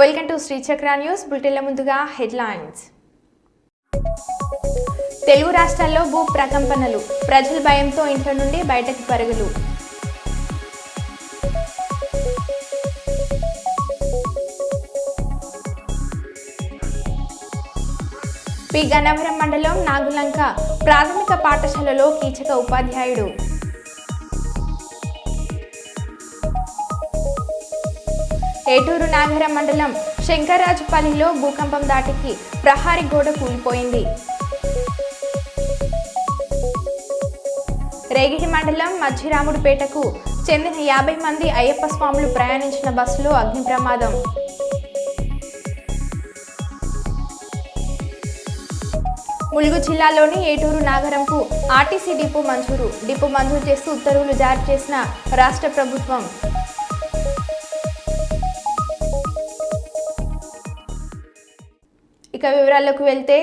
Welcome to Shri చక్ర news బులెటిన్ల ముందుగా headlines. Telugu రాష్ట్రాల్లో భూ ప్రకంపనలు, ప్రజల భయంతో ఇంట్లో నుండి బయటకు పరుగులు. పి గన్నవరం మండలం నాగులంక ప్రాథమిక పాఠశాలలో కీచక ఉపాధ్యాయుడు. ఏటూరు నాగరం మండలం శంకర్రాజుపల్లిలో భూకంపం దాటికి ప్రహారీ గోడ కూలిపోయింది. రేగిడి మండలం మధ్యరాముడిపేటకు చెందిన 50 మంది అయ్యప్ప స్వాములు ప్రయాణించిన బస్సులో అగ్ని ప్రమాదం. ములుగు జిల్లాలోని ఏటూరు నాగరంకు ఆర్టీసీ డిపో మంజూరు చేస్తూ ఉత్తర్వులు జారీ చేసిన రాష్ట్ర ప్రభుత్వం. ఇక వివరాల్లోకి వెళ్తే,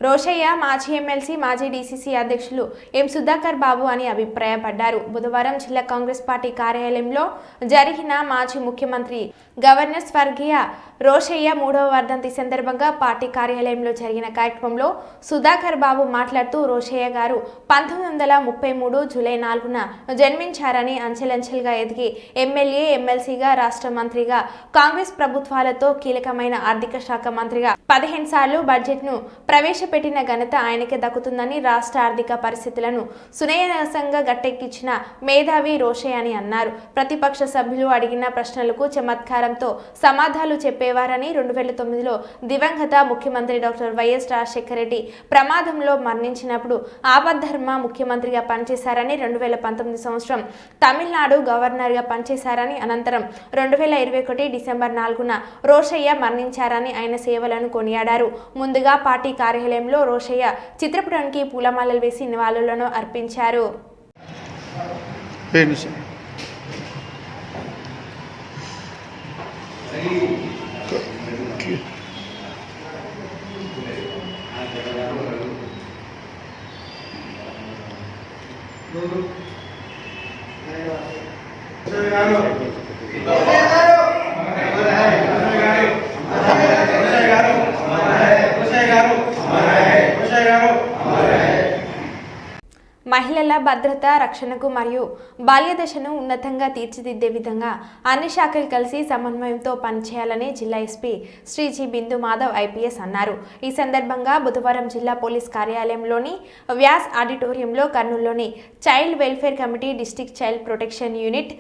రోషయ్య మాజీ ఎమ్మెల్సీ, మాజీ డీసీసీ అధ్యక్షులు ఎం సుధాకర్ బాబు అని అభిప్రాయపడ్డారు. బుధవారం జిల్లా కాంగ్రెస్ పార్టీ కార్యాలయంలో జరిగిన మాజీ ముఖ్యమంత్రి గవర్నర్ స్వర్గీయ రోషయ్య 3వ వర్ధంతి సందర్భంగా పార్టీ కార్యాలయంలో జరిగిన కార్యక్రమంలో సుధాకర్ బాబు మాట్లాడుతూ, రోషయ్య గారు 1933 జూలై 4న జన్మించారని, అంచెలంచెలుగా ఎదిగి ఎమ్మెల్యే, ఎమ్మెల్సీగా, రాష్ట్ర మంత్రిగా, కాంగ్రెస్ ప్రభుత్వాలతో కీలకమైన ఆర్థిక శాఖ మంత్రిగా 15 సార్లు బడ్జెట్ను ప్రవేశపెట్టిన ఘనత ఆయనకే దక్కుతుందని, రాష్ట్ర ఆర్థిక పరిస్థితులను సునాయాసంగా గట్టెక్కించిన మేధావి రోషయ్య అని అన్నారు. ప్రతిపక్ష సభ్యులు అడిగిన ప్రశ్నలకు చమత్కారంతో సమాధానాలు చెప్పేవారని, 2009లో దివంగత ముఖ్యమంత్రి డాక్టర్ వైఎస్ రాజశేఖర రెడ్డి ప్రమాదంలో మరణించినప్పుడు ఆపద్ధర్మ ముఖ్యమంత్రిగా పనిచేశారని, 2019 సంవత్సరం తమిళనాడు గవర్నర్గా పనిచేశారని, అనంతరం 2021 డిసెంబర్ 4న రోషయ్య మరణించారని ఆయన సేవలను కొనియాడారు. ముందుగా పార్టీ కార్యాలయంలో రోషయ్య చిత్రపటానికి పూలమాలలు వేసి నివాళులను అర్పించారు. మహిళల భద్రత, రక్షణకు మరియు బాల్యదశను ఉన్నతంగా తీర్చిదిద్దే విధంగా అన్ని శాఖలు కలిసి సమన్వయంతో పనిచేయాలని జిల్లా SP Shri G Bindu Madhav IPS అన్నారు. ఈ సందర్భంగా బుధవారం జిల్లా పోలీస్ కార్యాలయంలోని వ్యాస్ ఆడిటోరియంలో కర్నూలులోని child welfare committee, district child protection unit,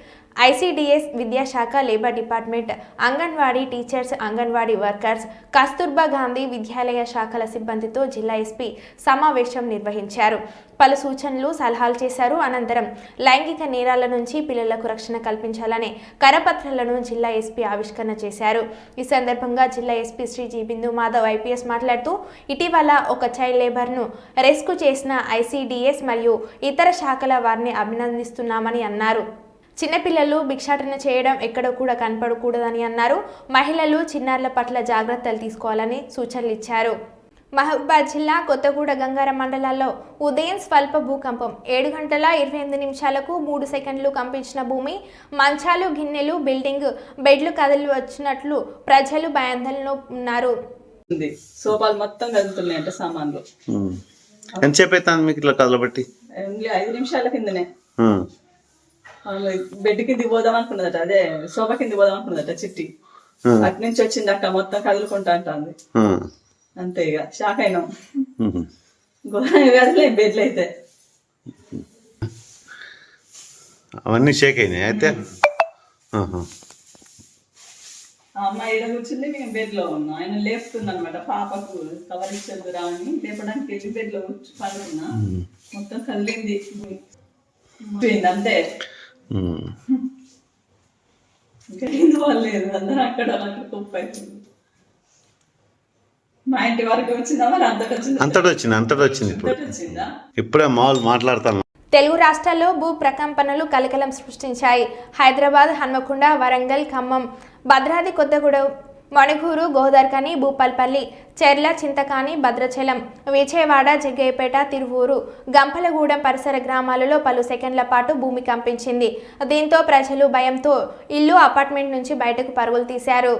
ICDS విద్యాశాఖ, labour department, anganwadi teachers, anganwadi workers, Kasturba Gandhi Vidyalaya శాఖల సిబ్బందితో జిల్లా ఎస్పీ సమావేశం నిర్వహించారు. పలు సూచనలు, సలహాలు చేశారు. అనంతరం లైంగిక నేరాల నుంచి పిల్లలకు రక్షణ కల్పించాలనే కరపత్రాలను జిల్లా ఎస్పీ ఆవిష్కరణ చేశారు. ఈ సందర్భంగా జిల్లా SP Shri G Bindu Madhav IPS మాట్లాడుతూ, ఇటీవల ఒక చైల్డ్ లేబర్ను రెస్క్యూ చేసిన ఐసీడీఎస్ మరియు ఇతర శాఖల వారిని అభినందిస్తున్నామని అన్నారు. చిన్నపిల్లలు భిక్షాటన చేయడం ఎక్కడ కూడా కనపడకూడదని అన్నారు. మహిళలు, చిన్నారుల పట్ల జాగ్రత్తలు తీసుకోవాలని సూచనలు ఇచ్చారు. మహబూబాద్ జిల్లా కొత్తగూడ, గంగారం మండలాల్లో ఉదయం స్వల్ప భూకంపం. 7 గంటల 28 నిమిషాలకు 3 సెకండ్లు కంపించిన భూమి. మంచాలు, గిన్నెలు, బిల్డింగ్ బెడ్లు కదిలి వచ్చినట్లు ప్రజలు భయాందోళనలో ఉన్నారు. సోఫాలు మొత్తం కదులుతున్నాయంట, సామాన్లు. ఎంతసేపు అవుతుంది మీకు ఇట్లా కదలబట్టి? 5 నిమిషాల కిందనే బెడ్ కింది పోదాం అనుకున్నదట, అదే సోఫా కింది పోదాం అనుకున్నదట చిట్టి. అటు నుంచి వచ్చింది అక్క, మొత్తం కదులుకుంటా అంటుంది. అంతే, ఇక షాక్ అయినాం. ఘోరంగా కదలే బెడ్లు అయితే, అవన్నీ షేక్ అయినాయి. అయితే అమ్మాయి ఇక్కడ కూర్చుంది, మేము బెడ్ లో ఉన్నాం. ఆయన లేపుతున్నా అనమాట, పాపకు కవర్ ఇచ్చేది రాని లేపడానికి వెళ్ళి బెడ్ లో పడుకున్నా. మొత్తం కదిలింది అంతే. ఇంకా లేదు, అందరూ అక్కడ కుప్ప అవుతుంది. మా ఇంటి వరకు వచ్చిందా, మరి అంతటి వచ్చిందా? ఇప్పుడే మాల్ మాట్లాడతాను. తెలుగు రాష్ట్రాల్లో భూ ప్రకంపనలు కలకలం సృష్టించాయి. హైదరాబాద్, హన్మకొండ, వరంగల్, ఖమ్మం, భద్రాద్రి కొత్తగూడెం, మణుగూరు, గోదార్కని, భూపాల్పల్లి, చెర్ల, చింతకాని, భద్రాచలం, విజయవాడ, జగ్గయ్యపేట, తిరువూరు, గంపలగూడెం పరిసర గ్రామాలలో పలు సెకండ్ల పాటు భూమి కంపించింది. దీంతో ప్రజలు భయంతో ఇల్లు, అపార్ట్మెంట్ నుంచి బయటకు పరుగులు తీశారు.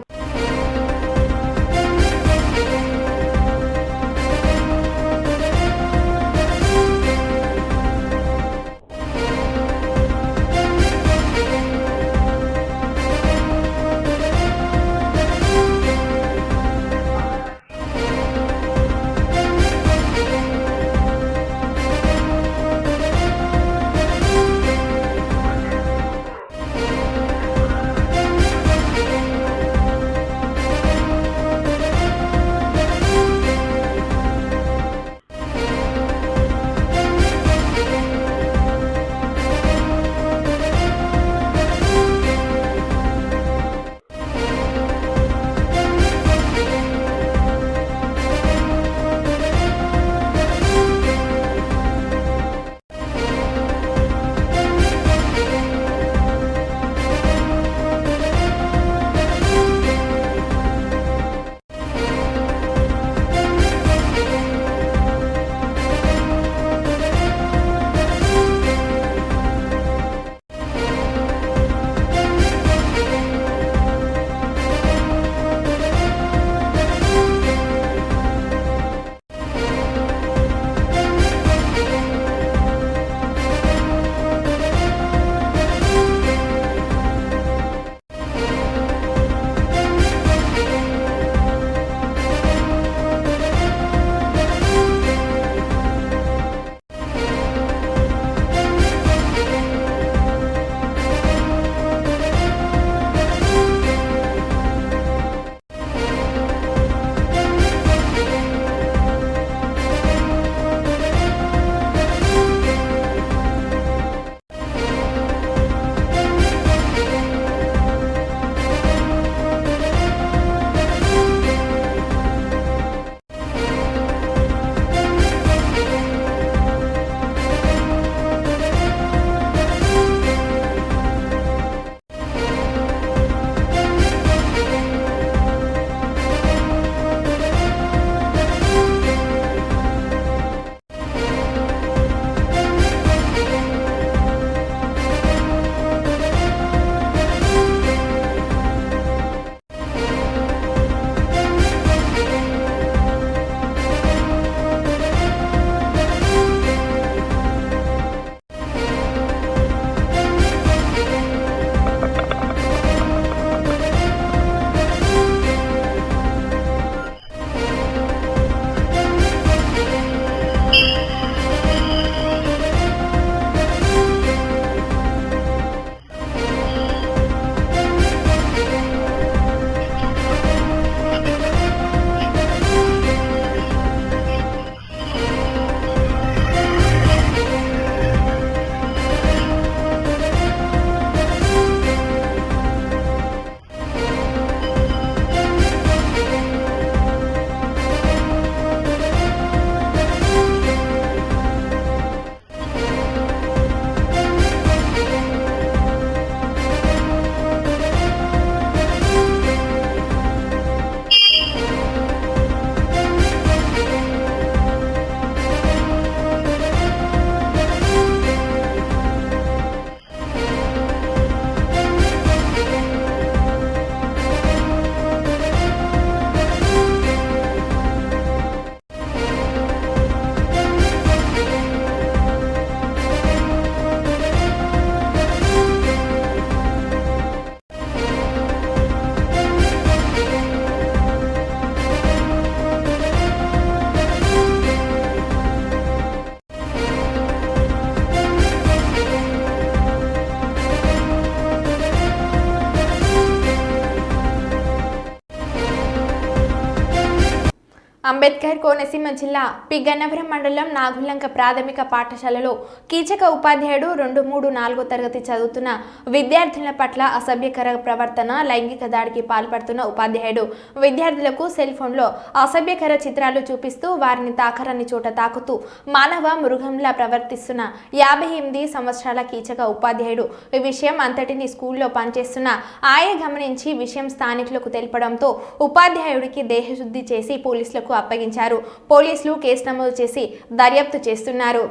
అంబేద్కర్ కోనసీమ జిల్లా పి గన్నవరం మండలం నాగులంక ప్రాథమిక పాఠశాలలో కీచక ఉపాధ్యాయుడు 2, 3, 4 తరగతి చదువుతున్న విద్యార్థుల పట్ల అసభ్యకర ప్రవర్తన, లైంగిక దాడికి పాల్పడుతున్న ఉపాధ్యాయుడు విద్యార్థులకు సెల్ ఫోన్లో అసభ్యకర చిత్రాలు చూపిస్తూ వారిని తాకరని చోట తాకుతూ మానవ మృగంలా ప్రవర్తిస్తున్న 58 సంవత్సరాల కీచక ఉపాధ్యాయుడు ఈ విషయం అంతటిని స్కూల్లో పనిచేస్తున్న ఆయా గమనించి విషయం స్థానికులకు తెలపడంతో ఉపాధ్యాయుడికి దేహశుద్ధి చేసి పోలీసులకు అప్పగించారు. పోలీసులు కేసు నమోదు చేసి దర్యాప్తు చేస్తున్నారు.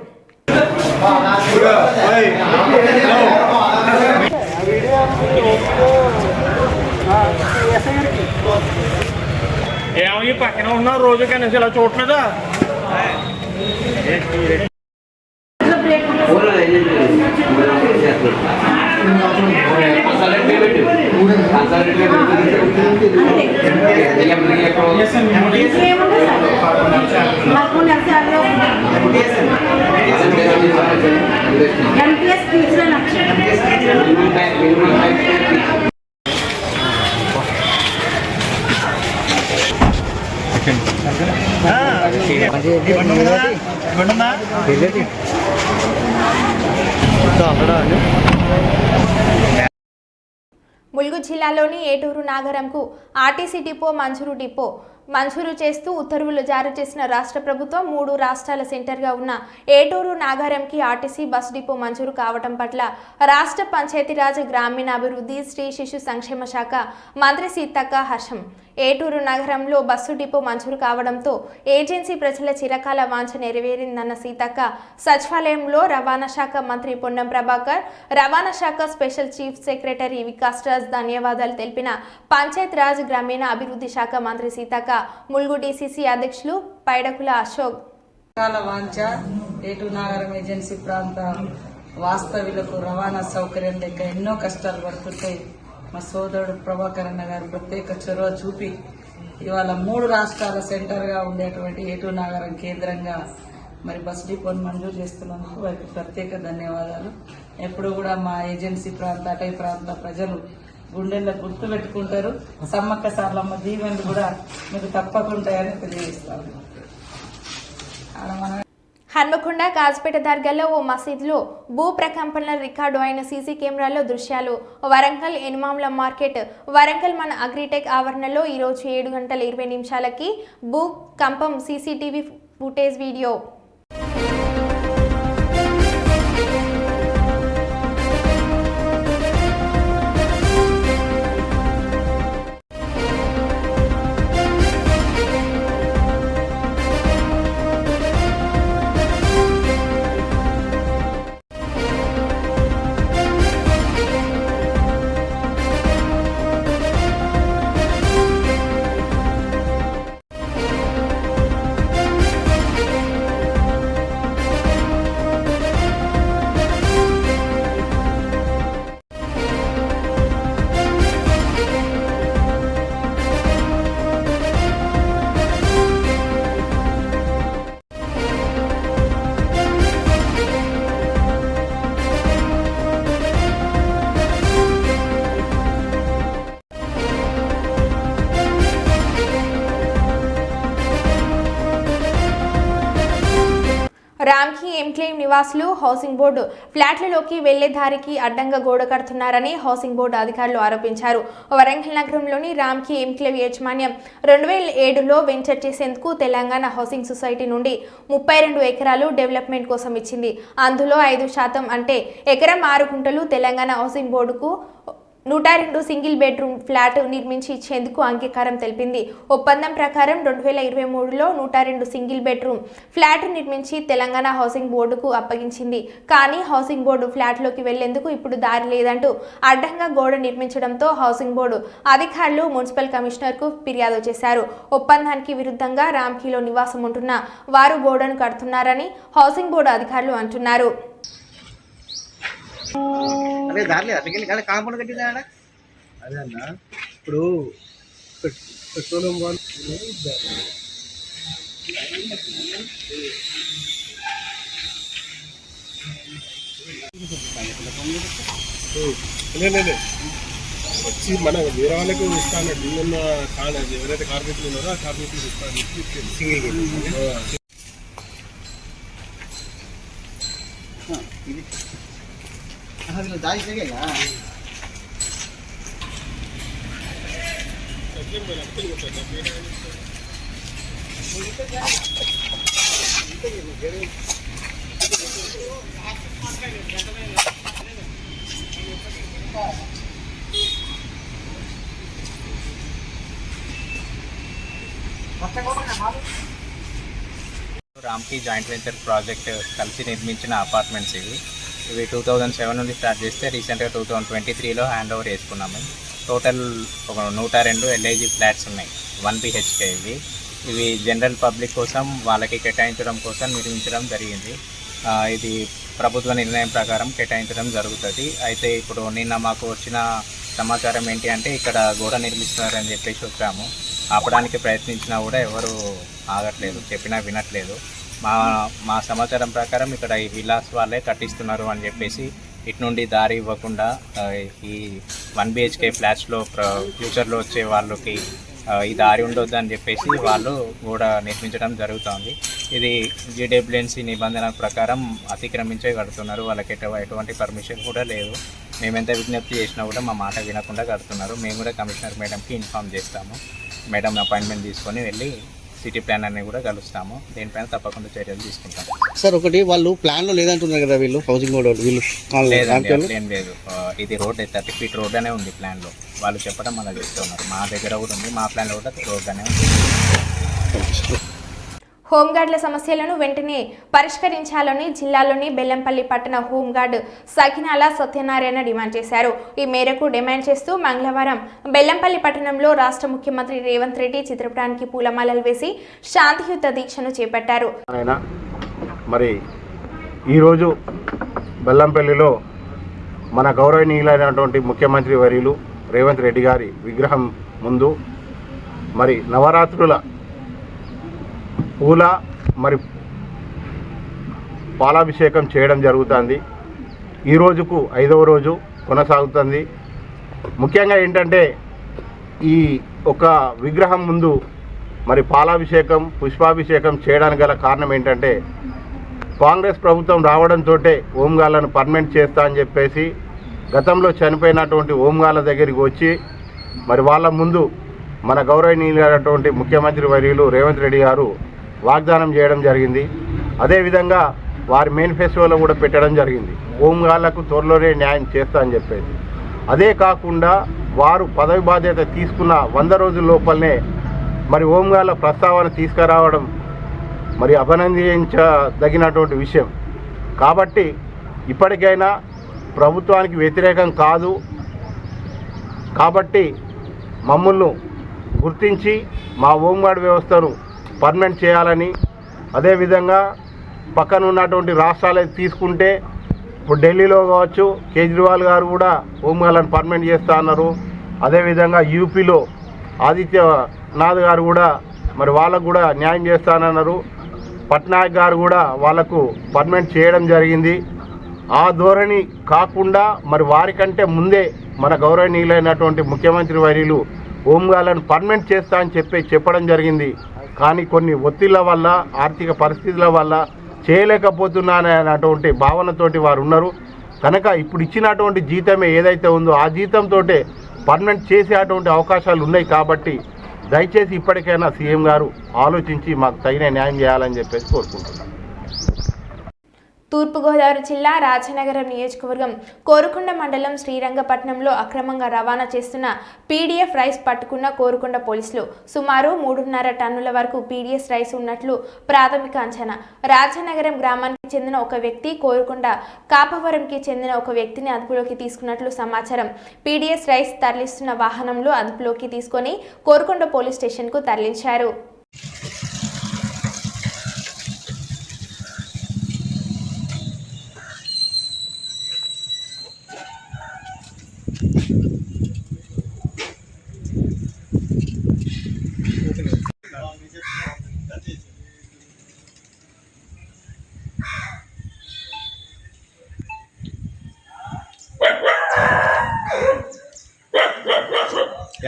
పక్కన ఉన్న రోజు కనీసం ఇలా చూడలేదా ములుగు జిల్లాలోని ఏటూరు నాగరంకు ఆర్టీసీ డిపో మంజూరు చేస్తూ ఉత్తర్వులు జారీ చేసిన రాష్ట్ర ప్రభుత్వం 3 రాష్ట్రాల సెంటర్గా ఉన్న ఏటూరు నాగారంకి ఆర్టీసీ బస్ డిపో మంజూరు కావడం పట్ల రాష్ట్ర పంచాయతీరాజ్ గ్రామీణాభివృద్ధి స్త్రీ శిశు సంక్షేమ శాఖ మంత్రి సీతక్క హర్షం. ఏటూరు నగరంలో బస్సు డిపో మంజూరు కావడంతో ఏజెన్సీ ప్రజల చిరకాల వాంఛ నెరవేరిందన్న సీతక్క సచివాలయంలో రవాణా శాఖ మంత్రి పొన్నం ప్రభాకర్, రవాణా శాఖ special chief secretary Vikas Raj ధన్యవాదాలు తెలిపిన పంచాయతీరాజ్ గ్రామీణ అభివృద్ధి శాఖ మంత్రి సీతక్క ములుగు డీసీసీ అధ్యక్షులు పైడకుల అశోక్. వాంఛ ఏటూరు నాగరం ఏజెన్సీ ప్రాంత వాస్తవ్యులకు రవాణా సౌకర్యం లేక ఎన్నో కష్టాలు పడుతుంటాయి. మా సోదరుడు ప్రభాకర్ అన్న గారు ప్రత్యేక చొరవ చూపి ఇవాళ 3 రాష్ట్రాల సెంటర్గా ఉండేటువంటి ఏటూరు నాగరం కేంద్రంగా మరి బస్ డిపోను మంజూరు చేస్తున్నందుకు వారికి ప్రత్యేక ధన్యవాదాలు. ఎప్పుడు కూడా మా ఏజెన్సీ ప్రాంత అటవీ ప్రాంత ప్రజలు గుండెల్లో గుర్తు పెట్టుకుంటారు. సమ్మక్క సార్లమ్మ దీవెనలు కూడా మీకు తప్పకుంటాయని తెలియజేస్తాను. హన్మకొండ కాజ్పేట దర్గాలో ఓ మసీదులో భూ ప్రకంపనల రికార్డు అయిన సీసీ కెమెరాల్లో దృశ్యాలు. వరంగల్ ఎనిమాంల మార్కెట్ వరంగల్ మన అగ్రిటెక్ ఆవరణలో ఈరోజు 7:20 భూ కంపం సీసీటీవీ ఫుటేజ్ వీడియో. రామ్కి ఎంక్లేవ్ నివాసులు హౌసింగ్ బోర్డు ఫ్లాట్లలోకి వెళ్లే దారికి అడ్డంగా గోడ కడుతున్నారని హౌసింగ్ బోర్డు అధికారులు ఆరోపించారు. వరంగల్ నగరంలోని రామ్కి ఎంక్లేవ్ యాజమాన్యం 2007లో వెంచర్ చేసేందుకు తెలంగాణ హౌసింగ్ సొసైటీ నుండి 32 ఎకరాలు డెవలప్మెంట్ కోసం ఇచ్చింది. అందులో 5% అంటే ఎకరం 6 గుంటలు తెలంగాణ హౌసింగ్ బోర్డుకు 102 సింగిల్ బెడ్రూమ్ ఫ్లాట్ నిర్మించి ఇచ్చేందుకు అంగీకారం తెలిపింది. ఒప్పందం ప్రకారం 2023లో 102 సింగిల్ బెడ్రూమ్ ఫ్లాట్ నిర్మించి తెలంగాణ హౌసింగ్ బోర్డుకు అప్పగించింది. కానీ హౌసింగ్ బోర్డు ఫ్లాట్లోకి వెళ్లేందుకు ఇప్పుడు దారి లేదంటూ అడ్డంగా గోడ నిర్మించడంతో హౌసింగ్ బోర్డు అధికారులు మున్సిపల్ కమిషనర్కు ఫిర్యాదు చేశారు. ఒప్పందానికి విరుద్ధంగా రామ్కీలో నివాసం ఉంటున్న వారు గోడను కడుతున్నారని హౌసింగ్ బోర్డు అధికారులు అంటున్నారు. అదే దారిలే అట్లకెళ్ళి కానీ కాంపౌండ్ కట్టిందా అదే అన్న. ఇప్పుడు పెట్రోలియం వచ్చి మన వేరే వాళ్ళకి ఇస్తాను ఉన్న ఎవరైతే కార్మికులు ఉన్నారో ఆ కార్మికులకు ఇస్తాను సింగిల్ ఇది దారి చేయగా రామ్కి జాయింట్ వెంచర్ ప్రాజెక్ట్ కలిసి నిర్మించిన అపార్ట్మెంట్స్ ఇవి 2007 నుండి స్టార్ట్ చేస్తే రీసెంట్గా 2023లో హ్యాండ్ ఓవర్ చేసుకున్నాము. టోటల్ ఒక 102 ఎల్ఐజీ ఫ్లాట్స్ ఉన్నాయి, 1 BHK. ఇవి జనరల్ పబ్లిక్ కోసం వాళ్ళకి కేటాయించడం కోసం నిర్మించడం జరిగింది. ఇది ప్రభుత్వ నిర్ణయం ప్రకారం కేటాయించడం జరుగుతుంది. అయితే ఇప్పుడు నిన్న మాకు వచ్చిన సమాచారం ఏంటి అంటే ఇక్కడ గోడ నిర్మిస్తున్నారని చెప్పేసి వచ్చాము. ఆపడానికి ప్రయత్నించినా కూడా ఎవరు ఆగట్లేదు, చెప్పినా వినట్లేదు. మా సమాచారం ప్రకారం ఇక్కడ ఈ విలాస్ వాళ్ళే కట్టిస్తున్నారు అని చెప్పేసి ఇటు నుండి దారి ఇవ్వకుండా ఈ 1 BHK ఫ్లాట్స్లో ఫ్యూచర్లో వచ్చే వాళ్ళకి ఈ దారి ఉండొద్దు అని చెప్పేసి వాళ్ళు కూడా నిర్మించడం జరుగుతుంది. ఇది GWNC నిబంధన ప్రకారం అతిక్రమించే కడుతున్నారు. వాళ్ళకి ఎటువంటి పర్మిషన్ కూడా లేదు. మేమెంత విజ్ఞప్తి చేసినా కూడా మా మాట వినకుండా కడుతున్నారు. మేము కూడా కమిషనర్ మేడంకి ఇన్ఫామ్ చేస్తాము. మేడం అపాయింట్మెంట్ తీసుకొని వెళ్ళి సిటీ ప్లాన్ అన్ని కూడా కలుస్తాము. దీనిపైన తప్పకుండా చర్యలు తీసుకుంటాం. సార్ ఒకటి వాళ్ళు ప్లాన్లో లేదంటున్నారు కదా వీళ్ళు హౌసింగ్ బోర్డు వీళ్ళు ఏం లేదు. ఇది రోడ్ 30 feet రోడ్ అనే ఉంది ప్లాన్లో. వాళ్ళు చెప్పడం అలా చెప్తున్నారు. మా దగ్గర కూడా ఉంది, మా ప్లాన్లో కూడా రోడ్ అనే ఉంది. హోంగార్డుల సమస్యలను వెంటనే పరిష్కరించాలని జిల్లాలోని బెల్లంపల్లి పట్టణ హోంగార్డు సకినాల సత్యనారాయణ డిమాండ్ చేశారు. ఈ మేరకు డిమాండ్ చేస్తూ మంగళవారం బెల్లంపల్లి పట్టణంలో రాష్ట్ర ముఖ్యమంత్రి రేవంత్ రెడ్డి చిత్రపటానికి పూలమాలలు వేసి శాంతియుత దీక్షను చేపట్టారు. మరి ఈరోజు బెల్లంపల్లిలో మన గౌరవనీయులైనటువంటి ముఖ్యమంత్రి వర్యులు రేవంత్ రెడ్డి గారి విగ్రహం ముందు మరి నవరాత్రుల పూల మరి పాలాభిషేకం చేయడం జరుగుతుంది. ఈ రోజుకు 5వ రోజు కొనసాగుతుంది. ముఖ్యంగా ఏంటంటే ఈ ఒక విగ్రహం ముందు మరి పాలాభిషేకం పుష్పాభిషేకం చేయడానికి గల కారణం ఏంటంటే కాంగ్రెస్ ప్రభుత్వం రావడంతో హోంగార్డులను పర్మనెంట్ చేస్తా అని చెప్పేసి గతంలో చనిపోయినటువంటి హోంగార్డుల దగ్గరికి వచ్చి మరి వాళ్ళ ముందు మన గౌరవనీయులైనటువంటి ముఖ్యమంత్రి వర్యులు రేవంత్ రెడ్డి గారు వాగ్దానం చేయడం జరిగింది. అదేవిధంగా వారి మేనిఫెస్టోలో కూడా పెట్టడం జరిగింది, హోంగార్డులకు త్వరలోనే న్యాయం చేస్తా అని చెప్పేసి. అదే కాకుండా వారు పదవి బాధ్యత తీసుకున్న 100 రోజుల లోపలనే మరి హోంగార్డుల ప్రస్తావన తీసుకురావడం మరి అభినందించదగినటువంటి విషయం. కాబట్టి ఇప్పటికైనా ప్రభుత్వానికి వ్యతిరేకం కాదు కాబట్టి మమ్మల్ని గుర్తించి మా హోంగార్డు వ్యవస్థను పర్మనెంట్ చేయాలని, అదేవిధంగా పక్కన ఉన్నటువంటి రాష్ట్రాలు తీసుకుంటే ఇప్పుడు ఢిల్లీలో కావచ్చు కేజ్రీవాల్ గారు కూడా హోంగార్డులను పర్మనెంట్ చేస్తా అన్నారు. అదేవిధంగా యూపీలో ఆదిత్యనాథ్ గారు కూడా మరి వాళ్ళకు కూడా న్యాయం చేస్తానన్నారు. పట్నాయక్ గారు కూడా వాళ్లకు పర్మనెంట్ చేయడం జరిగింది. ఆ ధోరణి కాకుండా మరి వారికంటే ముందే మన గౌరవనీయులైనటువంటి ముఖ్యమంత్రి వర్యులు హోంగార్డులను పర్మనెంట్ చేస్తా అని చెప్పడం జరిగింది. కానీ కొన్ని ఒత్తిళ్ల వల్ల ఆర్థిక పరిస్థితుల వల్ల చేయలేకపోతున్నానటువంటి భావనతోటి వారు ఉన్నారు. కనుక ఇప్పుడు ఇచ్చినటువంటి జీతమే ఏదైతే ఉందో ఆ జీతంతో పర్మనెంట్ చేసేటువంటి అవకాశాలు ఉన్నాయి. కాబట్టి దయచేసి ఇప్పటికైనా సీఎం గారు ఆలోచించి మాకు తగిన న్యాయం చేయాలని చెప్పేసి కోరుకుంటున్నాను. తూర్పుగోదావరి జిల్లా రాజనగరం నియోజకవర్గం కోరుకొండ మండలం శ్రీరంగపట్నంలో అక్రమంగా రవాణా చేస్తున్న PDF రైస్ పట్టుకున్న కోరుకొండ పోలీసులు. సుమారు 3.5 టన్నుల వరకు PDS రైస్ ఉన్నట్లు ప్రాథమిక అంచనా. రాజనగరం గ్రామానికి చెందిన ఒక వ్యక్తి, కోరుకొండ కాపవరంకి చెందిన ఒక వ్యక్తిని అదుపులోకి తీసుకున్నట్లు సమాచారం. PDS రైస్ తరలిస్తున్న వాహనంలో అదుపులోకి తీసుకొని కోరుకొండ పోలీస్ స్టేషన్కు తరలించారు.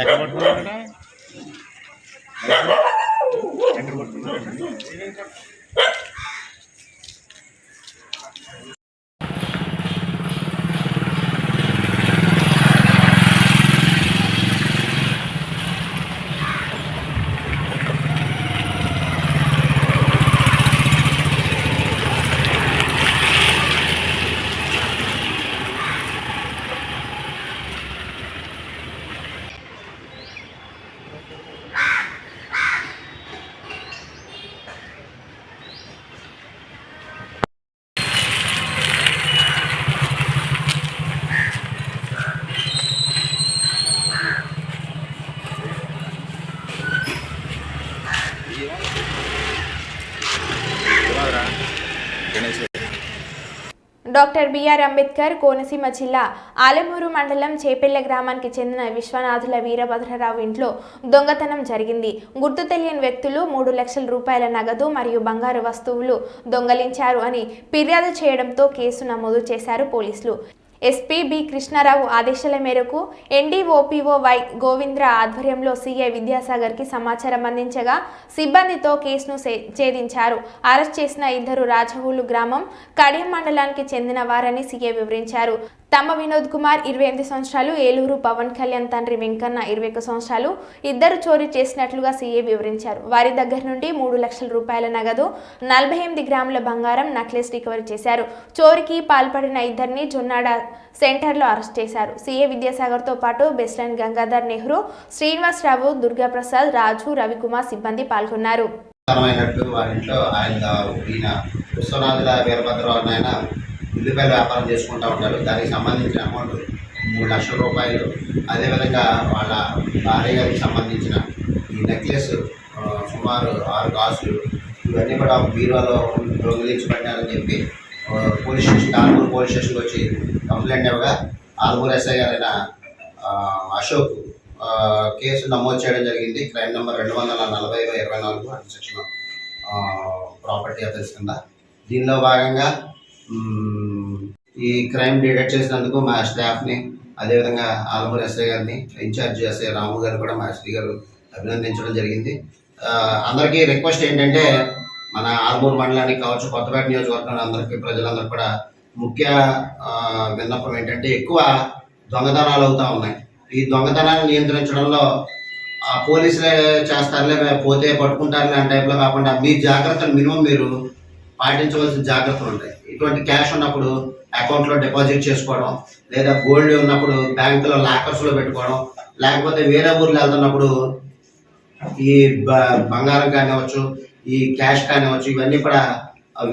ఎక్కడ పట్టుకున్నారా? డాక్టర్ బిఆర్ అంబేద్కర్ కోనసీమ జిల్లా ఆలమూరు మండలం చేపెళ్ల గ్రామానికి చెందిన విశ్వనాథుల వీరభద్రరావు ఇంట్లో దొంగతనం జరిగింది. గుర్తు తెలియని వ్యక్తులు 3 లక్షల రూపాయల నగదు మరియు బంగారు వస్తువులు దొంగలించారు అని ఫిర్యాదు చేయడంతో కేసు నమోదు చేశారు పోలీసులు. ఎస్పీ బి కృష్ణారావు ఆదేశాల మేరకు ఎన్డీఓపీఓ వై గోవింద్ర ఆధ్వర్యంలో సీఐ విద్యాసాగర్కి సమాచారం అందించగా సిబ్బందితో కేసును ఛేదించారు. అరెస్ట్ చేసిన 2 రాజవూలు గ్రామం కడియం మండలానికి చెందిన వారని సీఐ వివరించారు. తమ్మ వినోద్ కుమార్ 28 సంవత్సరాలు, ఏలూరు పవన్ కళ్యాణ్ తండ్రి వెంకన్న 21 సంవత్సరాలు ఇద్దరు చోరీ చేసినట్లుగా సీఐ వివరించారు. వారి దగ్గర నుండి 3 లక్షల రూపాయల నగదు, 48 గ్రాముల బంగారం నెక్లెస్ రికవరీ చేశారు. చోరీకి పాల్పడిన ఇద్దరిని జొన్నాడ సెంటర్లో అరెస్ట్ చేశారు. సీఐ విద్యాసాగర్తో పాటు బెస్లైన్ గంగాధర్ నెహ్రూ, శ్రీనివాసరావు, దుర్గాప్రసాద్, రాజు, రవికుమార్ సిబ్బంది పాల్గొన్నారు. ఉల్లిపాయల వ్యాపారం చేసుకుంటూ ఉంటారు. దానికి సంబంధించిన అమౌంట్ 3 లక్షల రూపాయలు, అదేవిధంగా వాళ్ళ భార్య గారికి సంబంధించిన ఈ నెక్లెస్ సుమారు 6 గాజులు, ఇవన్నీ కూడా బీరువాలో దొంగిలించబడ్డారని చెప్పి పోలీస్ స్టేషన్ ఆల్మూరు పోలీస్ స్టేషన్కి వచ్చి కంప్లైంట్ ఇవ్వగా ఆల్మూరు ఎస్ఐ గారైన అశోక్ కేసు నమోదు చేయడం జరిగింది. Crime number 240/24 section property offence కింద. దీనిలో భాగంగా ఈ క్రైమ్ డిటెక్ట్ చేసినందుకు మా స్టాఫ్ని, అదేవిధంగా ఆల్మూరు ఎస్ఐ గారిని, ఇన్ఛార్జ్ ఎస్ఐ రాము గారు కూడా మా ఎస్పీ గారు అభినందించడం జరిగింది. అందరికీ రిక్వెస్ట్ ఏంటంటే, మన ఆల్మూరు మండలానికి కావచ్చు, కొత్తపేట నియోజకవర్గంలో అందరికీ ప్రజలందరూ కూడా ముఖ్య విన్నపం ఏంటంటే, ఎక్కువ దొంగతనాలు అవుతూ ఉన్నాయి. ఈ దొంగతనాలను నియంత్రించడంలో పోలీసులే చేస్తారులే, పోతే పట్టుకుంటారులే అనే టైప్లో కాకుండా మీ జాగ్రత్తలు మినిమం మీరు పాటించవలసిన జాగ్రత్తలు ఉంటాయి. ఇటువంటి క్యాష్ ఉన్నప్పుడు అకౌంట్లో డిపాజిట్ చేసుకోవడం, లేదా గోల్డ్ ఉన్నప్పుడు బ్యాంకులో లాకర్స్లో పెట్టుకోవడం, లేకపోతే వేరే ఊర్లో వెళ్తున్నప్పుడు ఈ బంగారం కానివ్వచ్చు, ఈ క్యాష్ కానివ్వచ్చు, ఇవన్నీ కూడా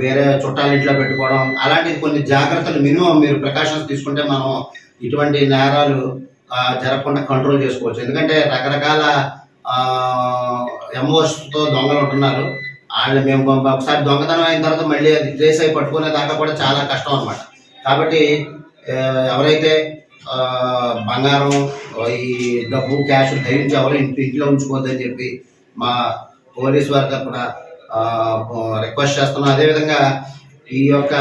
వేరే చుట్టాల ఇంట్లో పెట్టుకోవడం, అలాంటి కొన్ని జాగ్రత్తలు మినిమం మీరు ప్రికాషన్స్ తీసుకుంటే మనం ఇటువంటి నేరాలు జరగకుండా కంట్రోల్ చేసుకోవచ్చు. ఎందుకంటే రకరకాల ఎమోషన్తో దొంగలు ఉంటున్నారు. వాళ్ళు మేము ఒకసారి దొంగతనం అయిన తర్వాత మళ్ళీ అది ట్రేస్ అయి పట్టుకునే దాకా కూడా చాలా కష్టం అన్నమాట. కాబట్టి ఎవరైతే బంగారం, ఈ డబ్బు, క్యాష్ ధరించి ఎవరు ఇంట్లో ఉంచుకోవద్దని చెప్పి మా పోలీస్ వారి తరఫున రిక్వెస్ట్ చేస్తున్నాం. అదేవిధంగా ఈ యొక్క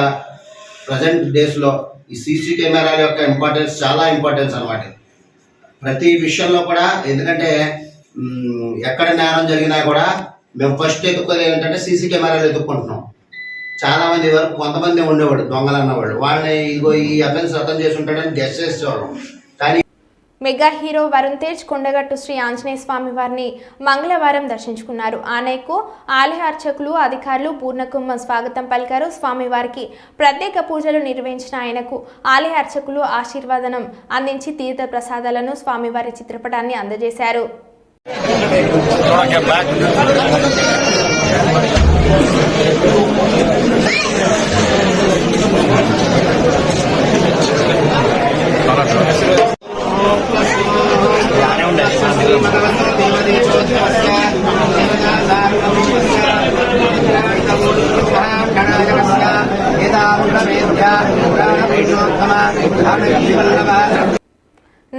ప్రజెంట్ డేస్లో ఈ సీసీ కెమెరాల యొక్క ఇంపార్టెన్స్ చాలా ఇంపార్టెన్స్ అన్నమాట. ప్రతి విషయంలో కూడా, ఎందుకంటే ఎక్కడ నేరం జరిగినా కూడా మేము ఫస్ట్ ఎత్తుక్కోది ఏంటంటే సీసీ కెమెరాలు ఎత్తుక్కుంటున్నాం. చాలా మంది వరకు కొంతమంది ఉండేవాడు దొంగలు అన్నవాళ్ళు, వాళ్ళని ఇదిగో ఈ అఫెన్స్ అర్థం చేసి ఉంటాడని గెస్ చేసేవాళ్ళం. కానీ మెగా హీరో వరుణ్ తేజ్ కొండగట్టు శ్రీ ఆంజనేయ స్వామి వారిని మంగళవారం దర్శించుకున్నారు. ఆలయకు ఆలయ అర్చకులు, అధికారులు పూర్ణకుంభం స్వాగతం పలికారు. స్వామివారికి ప్రత్యేక పూజలు నిర్వహించిన ఆయనకు ఆలయ అర్చకులు ఆశీర్వాదనం అందించి తీర్థ ప్రసాదాలను స్వామివారి చిత్రపటాన్ని అందజేశారు.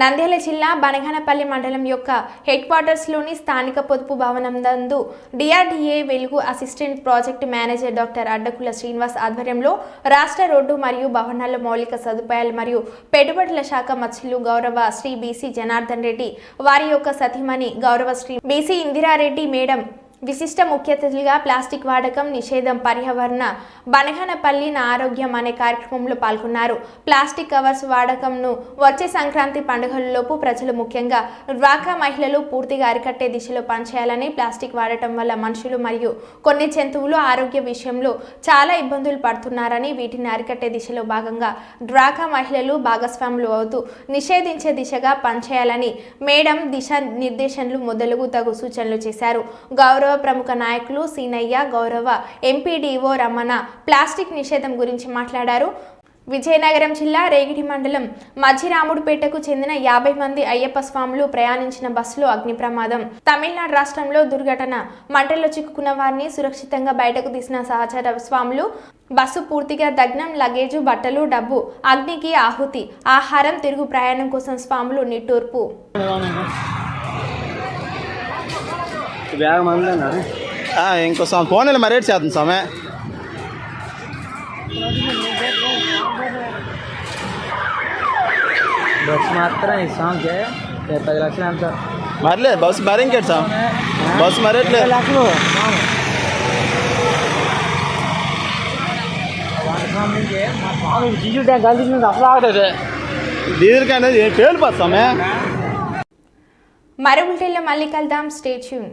నంద్యాల జిల్లా బనగానపల్లి మండలం యొక్క హెడ్ క్వార్టర్స్లోని స్థానిక పొదుపు భవనం నందు DRDA Velugu assistant project manager doctor Addakula Srinivas ఆధ్వర్యంలో రాష్ట్ర రోడ్డు మరియు భవనాల మౌలిక సదుపాయాలు మరియు పెట్టుబడుల శాఖ మంత్రులు గౌరవ శ్రీ బీసీ జనార్దన్ రెడ్డి, వారి యొక్క సతీమణి గౌరవ శ్రీ బీసీ ఇందిరారెడ్డి మేడం విశిష్ట ముఖ్య అతిథులుగా ప్లాస్టిక్ వాడకం నిషేధం పర్యావరణ బనగానపల్లి నా ఆరోగ్యం అనే కార్యక్రమంలో పాల్గొన్నారు. ప్లాస్టిక్ కవర్స్ వాడకంను వచ్చే సంక్రాంతి పండుగలలోపు ప్రజలు ముఖ్యంగా డ్వాక్రా మహిళలు పూర్తిగా అరికట్టే దిశలో పనిచేయాలని, ప్లాస్టిక్ వాడటం వల్ల మనుషులు మరియు కొన్ని జంతువులు ఆరోగ్య విషయంలో చాలా ఇబ్బందులు పడుతున్నారని, వీటిని అరికట్టే దిశలో భాగంగా డ్వాక్రా మహిళలు భాగస్వాములు అవుతూ నిషేధించే దిశగా పనిచేయాలని మేడం దిశానిర్దేశనలు మొదలుగు తగు సూచనలు చేశారు. గౌరవ ప్రముఖ నాయకులు సీనయ్య, గౌరవ ఎంపీడీఓ రమణ ప్లాస్టిక్ నిషేధం గురించి మాట్లాడారు. విజయనగరం జిల్లా రేగిడి మండలం మధ్యరాముడుపేటకు చెందిన 50 మంది అయ్యప్ప స్వాములు ప్రయాణించిన బస్సులో అగ్ని ప్రమాదం. తమిళనాడు రాష్ట్రంలో దుర్ఘటన. మంటల్లో చిక్కుకున్న వారిని సురక్షితంగా బయటకు తీసిన సహచర స్వాములు. బస్సు పూర్తిగా దగ్నం. లగేజు, బట్టలు, డబ్బు అగ్నికి ఆహుతి. ఆహారం, తిరుగు ప్రయాణం కోసం స్వాములు నిట్టూర్పు. ఇంకో ఫోన్ మరేట్ చేద్దాం స్వామి. బస్ మాత్రం ఇస్తాంకే 10 లక్షలు అంత మరలే బస్ మరి ఇంకేట్ సార్ బస్ మరేట్లే లక్షలు డీజిల్ ట్యాంక్ కలిసి అసలు ఆగలేదు. డీజిల్ అనేది పేలిపోతామే. మరో బులెటిన్లో మళ్ళీ కలుద్దాం. Stay tune.